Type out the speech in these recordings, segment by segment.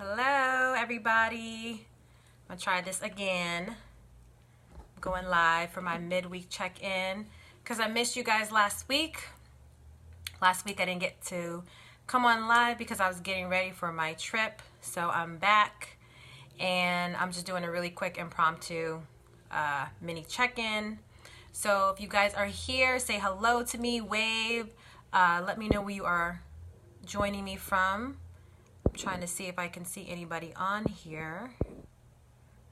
Hello, everybody. I'm gonna try this again. I'm going live for my midweek check-in because I missed you guys last week. Last week I didn't get to come on live because I was getting ready for my trip. So I'm back and I'm just doing a really quick impromptu mini check-in. So if you guys are here, say hello to me, wave. Let me know where you are joining me from. I'm trying to see if I can see anybody on here.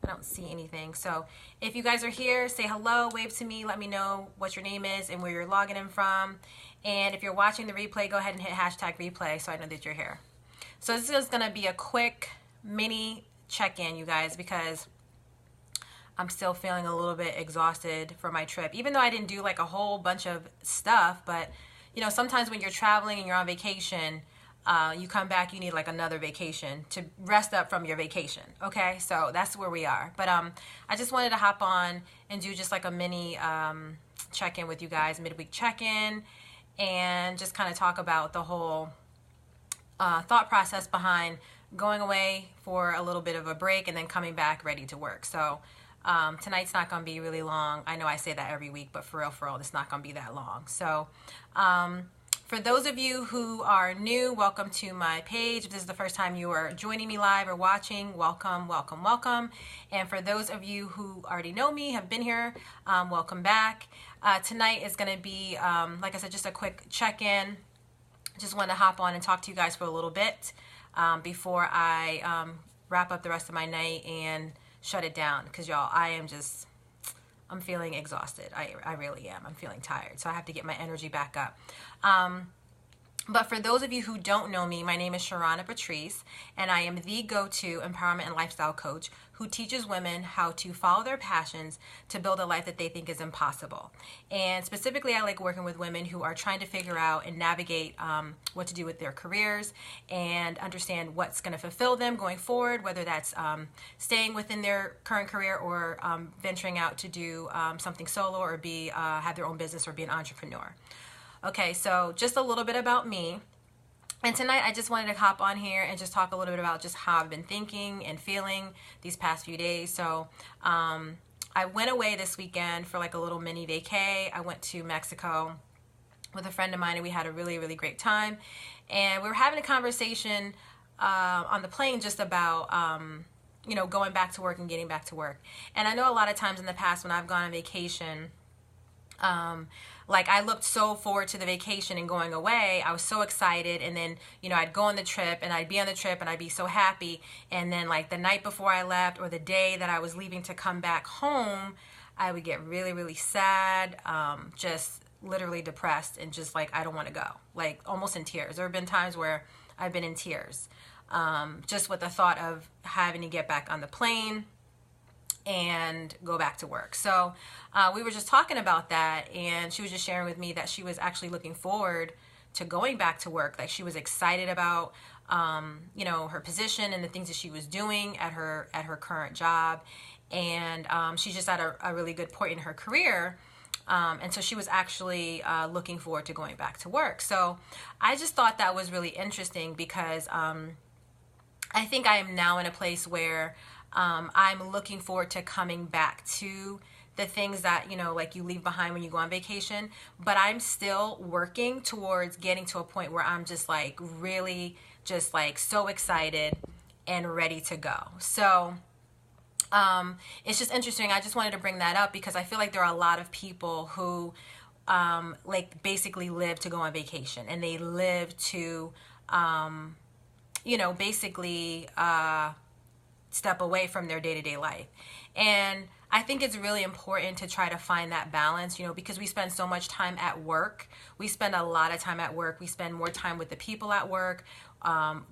I don't see anything. So if you guys are here, say hello, wave to me, let me know what your name is and where you're logging in from. And if you're watching the replay, go ahead and hit hashtag replay so I know that you're here. So this is going to be a quick mini check-in, you guys, because I'm still feeling a little bit exhausted for my trip, even though I didn't do like a whole bunch of stuff. But you know, sometimes when you're traveling and you're on vacation, you come back, you need like another vacation to rest up from your vacation. Okay, so that's where we are. But I just wanted to hop on and do just like a mini check-in with you guys, midweek check-in, and just kind of talk about the whole thought process behind going away for a little bit of a break and then coming back ready to work. So tonight's not going to be really long. I know I say that every week, but for real, it's not going to be that long. So for those of you who are new, welcome to my page. If this is the first time you are joining me live or watching, welcome, welcome, welcome. And for those of you who already know me, have been here, welcome back. Tonight is going to be, like I said, just a quick check-in. Just wanted to hop on and talk to you guys for a little bit before I wrap up the rest of my night and shut it down. Because y'all, I'm feeling exhausted. I really am. I'm feeling tired. So I have to get my energy back up. But for those of you who don't know me, my name is Sharana Patrice, and I am the go-to empowerment and lifestyle coach who teaches women how to follow their passions to build a life that they think is impossible. And specifically, I like working with women who are trying to figure out and navigate what to do with their careers and understand what's going to fulfill them going forward, whether that's staying within their current career or venturing out to do something solo or have their own business or be an entrepreneur. Okay, so just a little bit about me. And tonight I just wanted to hop on here and just talk a little bit about just how I've been thinking and feeling these past few days. So I went away this weekend for like a little mini vacay. I went to Mexico with a friend of mine and we had a really, really great time. And we were having a conversation on the plane just about you know, going back to work and getting back to work. And I know a lot of times in the past when I've gone on vacation, like I looked so forward to the vacation and going away. I was so excited, and then, you know, I'd go on the trip and I'd be on the trip and I'd be so happy, and then like the night before I left or the day that I was leaving to come back home, I would get really, really sad, just literally depressed and just like I don't want to go, like almost in tears. There have been times where I've been in tears, just with the thought of having to get back on the plane and go back to work. So we were just talking about that, and she was just sharing with me that she was actually looking forward to going back to work. Like she was excited about you know, her position and the things that she was doing at her current job, and she's just at a really good point in her career, and so she was actually looking forward to going back to work. So I just thought that was really interesting because I think I am now in a place where I'm looking forward to coming back to the things that, you know, like you leave behind when you go on vacation, but I'm still working towards getting to a point where I'm just like really just like so excited and ready to go. So it's just interesting. I just wanted to bring that up because I feel like there are a lot of people who like basically live to go on vacation, and they live to you know, basically step away from their day-to-day life. And I think it's really important to try to find that balance, you know, because we spend so much time at work. We spend a lot of time at work. We spend more time with the people at work,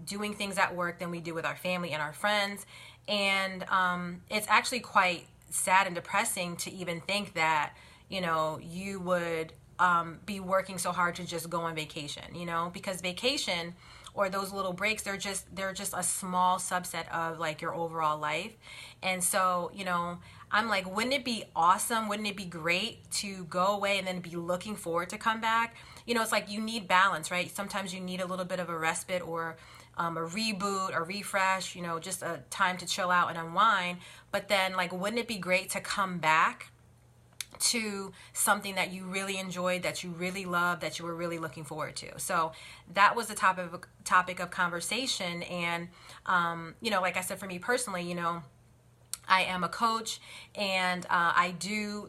doing things at work than we do with our family and our friends. And it's actually quite sad and depressing to even think that, you know, you would be working so hard to just go on vacation, you know, because vacation or those little breaks, they're just a small subset of like your overall life. And so, you know, I'm like, wouldn't it be awesome? Wouldn't it be great to go away and then be looking forward to come back? You know, it's like you need balance, right? Sometimes you need a little bit of a respite or a reboot, a refresh, just a time to chill out and unwind. But then, like, wouldn't it be great to come back to something that you really enjoyed, that you really loved, that you were really looking forward to? So that was the topic of conversation. And, like I said, for me personally, I am a coach, and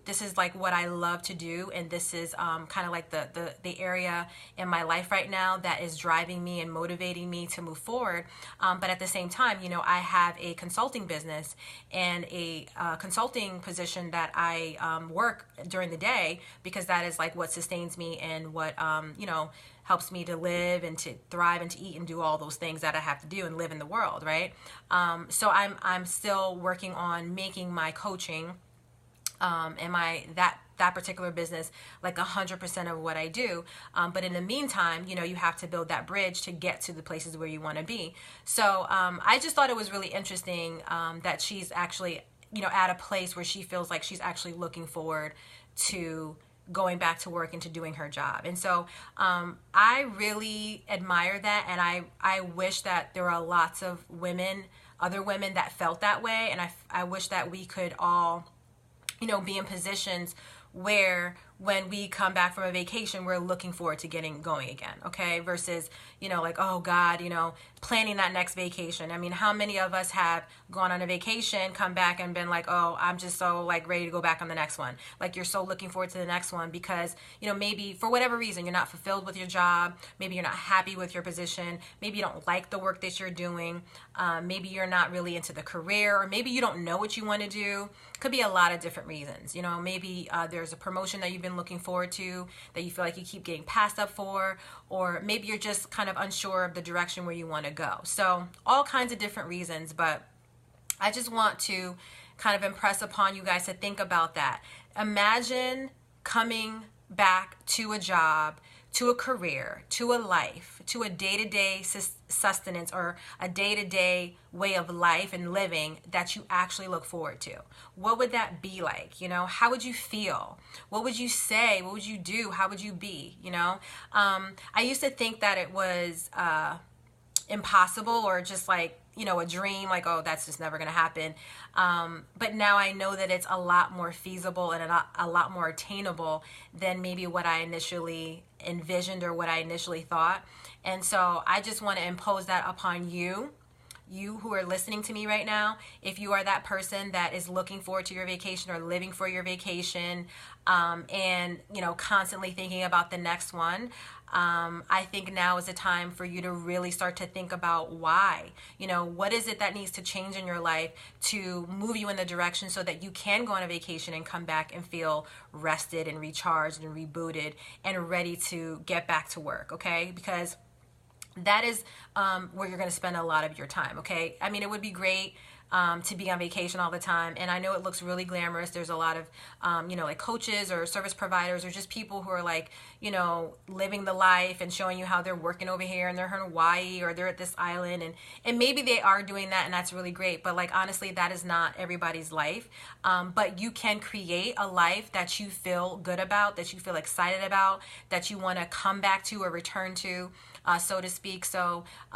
this is like what I love to do, and this is kind of like the area in my life right now that is driving me and motivating me to move forward. But at the same time, I have a consulting business and a consulting position that I work during the day, because that is like what sustains me and what, helps me to live and to thrive and to eat and do all those things that I have to do and live in the world, right? So I'm still working on making my coaching and that particular business like 100% of what I do. But in the meantime, you have to build that bridge to get to the places where you want to be. So I just thought it was really interesting that she's actually, at a place where she feels like she's actually looking forward to going back to work and to doing her job. And so I really admire that, and I wish that there are lots of other women that felt that way. And I wish that we could all, be in positions where when we come back from a vacation, we're looking forward to getting going again, okay? Versus, like, oh God, planning that next vacation. I mean, how many of us have gone on a vacation, come back and been like, oh, I'm just so like ready to go back on the next one. Like, you're so looking forward to the next one because, maybe for whatever reason, you're not fulfilled with your job. Maybe you're not happy with your position. Maybe you don't like the work that you're doing. Maybe you're not really into the career, or maybe you don't know what you want to do. Could be a lot of different reasons. Maybe there's a promotion that you've been looking forward to that you feel like you keep getting passed up for, or maybe you're just kind of unsure of the direction where you want to go. So all kinds of different reasons, but I just want to kind of impress upon you guys to think about that. Imagine coming back to a job, to a career, to a life, to a day-to-day sustenance, or a day-to-day way of life and living that you actually look forward to. What would that be like? How would you feel? What would you say? What would you do? How would you be? I used to think that it was impossible, or just like, a dream, like, oh, that's just never going to happen. But now I know that it's a lot more feasible and a lot more attainable than maybe what I initially envisioned or what I initially thought. And so I just want to impose that upon you who are listening to me right now. If you are that person that is looking forward to your vacation or living for your vacation, and constantly thinking about the next one, I think now is the time for you to really start to think about why. What is it that needs to change in your life to move you in the direction so that you can go on a vacation and come back and feel rested and recharged and rebooted and ready to get back to work, okay? Because that is where you're going to spend a lot of your time, okay? I mean, it would be great to be on vacation all the time, and I know it looks really glamorous. There's a lot of, like coaches or service providers or just people who are like, living the life and showing you how they're working over here and they're in Hawaii or they're at this island, and maybe they are doing that, and that's really great. But like, honestly, that is not everybody's life. But you can create a life that you feel good about, that you feel excited about, that you want to come back to or return to. So to speak. So, we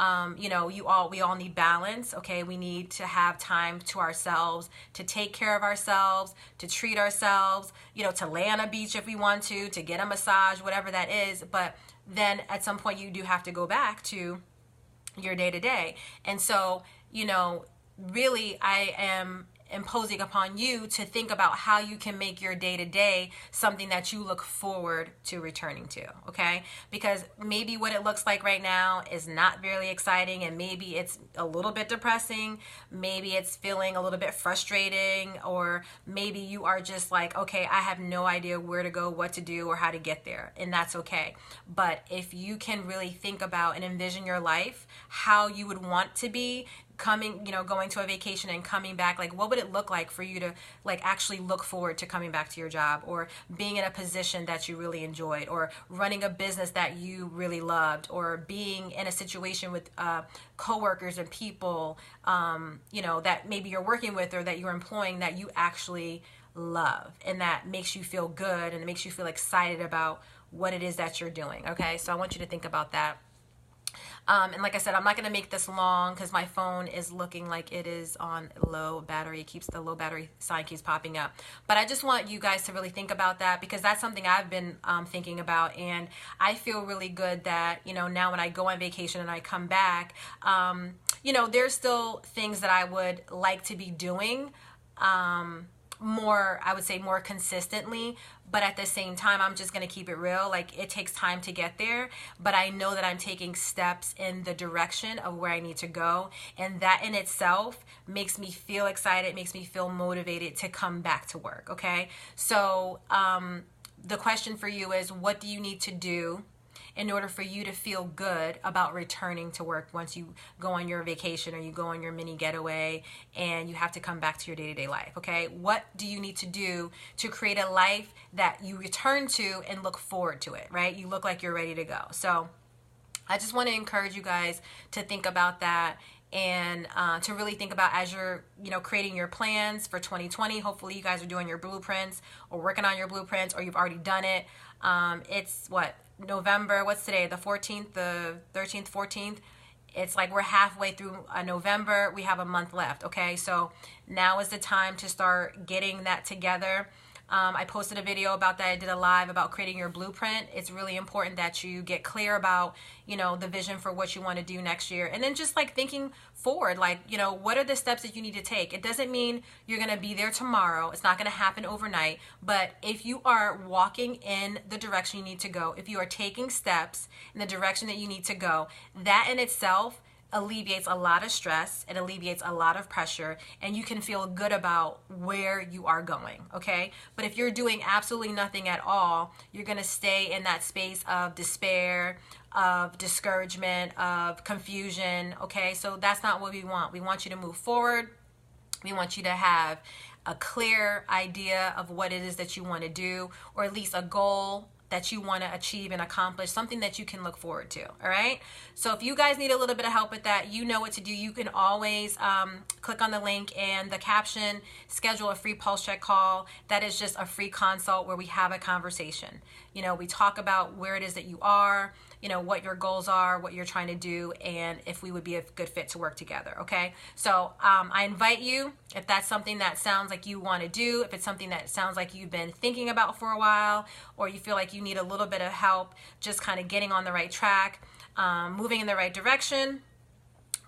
all need balance. Okay. We need to have time to ourselves, to take care of ourselves, to treat ourselves, to lay on a beach if we want to get a massage, whatever that is. But then at some point you do have to go back to your day to day. And so, really I am imposing upon you to think about how you can make your day-to-day something that you look forward to returning to, okay? Because maybe what it looks like right now is not really exciting, and maybe it's a little bit depressing, maybe it's feeling a little bit frustrating, or maybe you are just like, okay, I have no idea where to go, what to do, or how to get there, and that's okay. But if you can really think about and envision your life, how you would want to be, going to a vacation and coming back, like what would it look like for you to like actually look forward to coming back to your job, or being in a position that you really enjoyed, or running a business that you really loved, or being in a situation with coworkers and people, that maybe you're working with or that you're employing that you actually love, and that makes you feel good and it makes you feel excited about what it is that you're doing. Okay, so I want you to think about that. And like I said, I'm not going to make this long because my phone is looking like it is on low battery. It keeps, the low battery sign keeps popping up. But I just want you guys to really think about that, because that's something I've been thinking about. And I feel really good that, you know, now when I go on vacation and I come back, you know, there's still things that I would like to be doing more, I would say more consistently, but at the same time, I'm just going to keep it real. Like, it takes time to get there, but I know that I'm taking steps in the direction of where I need to go. And that in itself makes me feel excited, makes me feel motivated to come back to work. Okay. So, the question for you is, what do you need to do in order for you to feel good about returning to work once you go on your vacation or you go on your mini getaway and you have to come back to your day-to-day life, okay? What do you need to do to create a life that you return to and look forward to it, right? You look like you're ready to go. So I just want to encourage you guys to think about that, and to really think about, as you're, you know, creating your plans for 2020. Hopefully you guys are doing your blueprints or working on your blueprints, or you've already done it. It's what, November, what's today, the 14th, the 13th, 14th? It's like we're halfway through November. We have a month left, okay? So now is the time to start getting that together. I posted a video about that. I did a live about creating your blueprint. It's really important that you get clear about, you know, the vision for what you want to do next year. And then just like thinking forward, like, you know, what are the steps that you need to take? It doesn't mean you're going to be there tomorrow. It's not going to happen overnight. But if you are walking in the direction you need to go, if you are taking steps in the direction that you need to go, that in itself alleviates a lot of stress, it alleviates a lot of pressure, and you can feel good about where you are going, okay? But if you're doing absolutely nothing at all, you're gonna stay in that space of despair, of discouragement, of confusion, okay? So that's not what we want. We want you to move forward. We want you to have a clear idea of what it is that you want to do, or at least a goal that you want to achieve and accomplish, something that you can look forward to. All right. So if you guys need a little bit of help with that, you know what to do. You can always click on the link and the caption, schedule a free pulse check call. That is just a free consult where we have a conversation. You know, we talk about where it is that you are, you know, what your goals are, what you're trying to do, and if we would be a good fit to work together. Okay. So I invite you, if that's something that sounds like you want to do, if it's something that sounds like you've been thinking about for a while, or you feel like you need a little bit of help just kind of getting on the right track, moving in the right direction,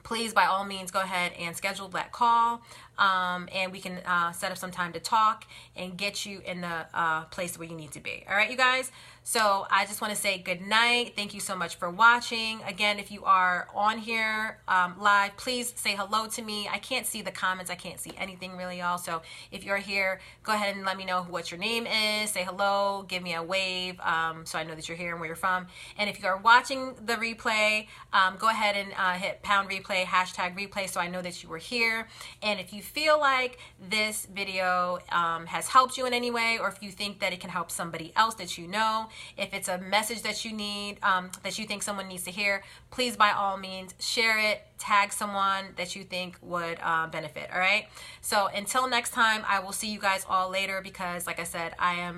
please, by all means, go ahead and schedule that call, and we can set up some time to talk and get you in the place where you need to be. All right, you guys? So I just want to say good night. Thank you so much for watching. Again, if you are on here live, please say hello to me. I can't see the comments. I can't see anything really, y'all. So if you're here, go ahead and let me know what your name is. Say hello. Give me a wave so I know that you're here and where you're from. And if you are watching the replay, go ahead and hit pound replay, hashtag replay, so I know that you were here. And if you feel like this video has helped you in any way, or if you think that it can help somebody else that you know, if it's a message that you need, that you think someone needs to hear, please, by all means, share it, tag someone that you think would benefit. All right. So until next time, I will see you guys all later, because like I said, I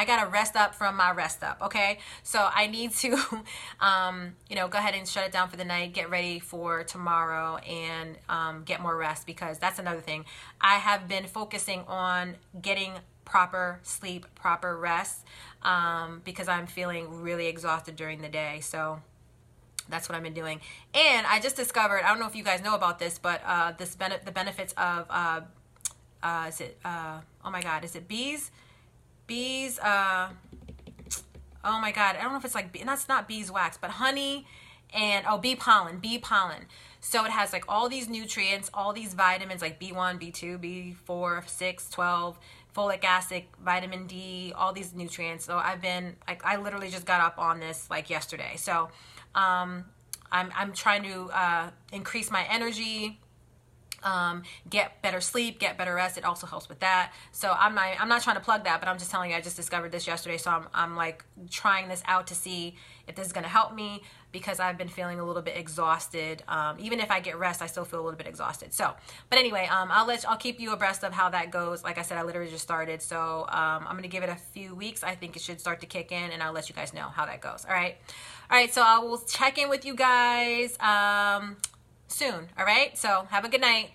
gotta rest up from my rest up. Okay. So I need to, you know, go ahead and shut it down for the night, get ready for tomorrow, and get more rest, because that's another thing. I have been focusing on getting proper sleep, proper rest, because I'm feeling really exhausted during the day. So that's what I've been doing. And I just discovered, I don't know if you guys know about this, but the benefits of oh my god, is it bees? Oh my god, I don't know if it's like, and that's not beeswax, but honey and bee pollen. So it has like all these nutrients, all these vitamins like B1, B2, B4, 6, 12, folic acid, vitamin D, all these nutrients. So I've been like, I literally just got up on this like yesterday. So I'm trying to increase my energy, get better sleep, get better rest. It also helps with that. So I'm not trying to plug that, but I'm just telling you, I just discovered this yesterday. So I'm like trying this out to see if this is going to help me, because I've been feeling a little bit exhausted. Even if I get rest, I still feel a little bit exhausted. So, but anyway, I'll keep you abreast of how that goes. Like I said, I literally just started, so I'm gonna give it a few weeks. I think it should start to kick in, and I'll let you guys know how that goes. All right. So I will check in with you guys soon. All right. So have a good night.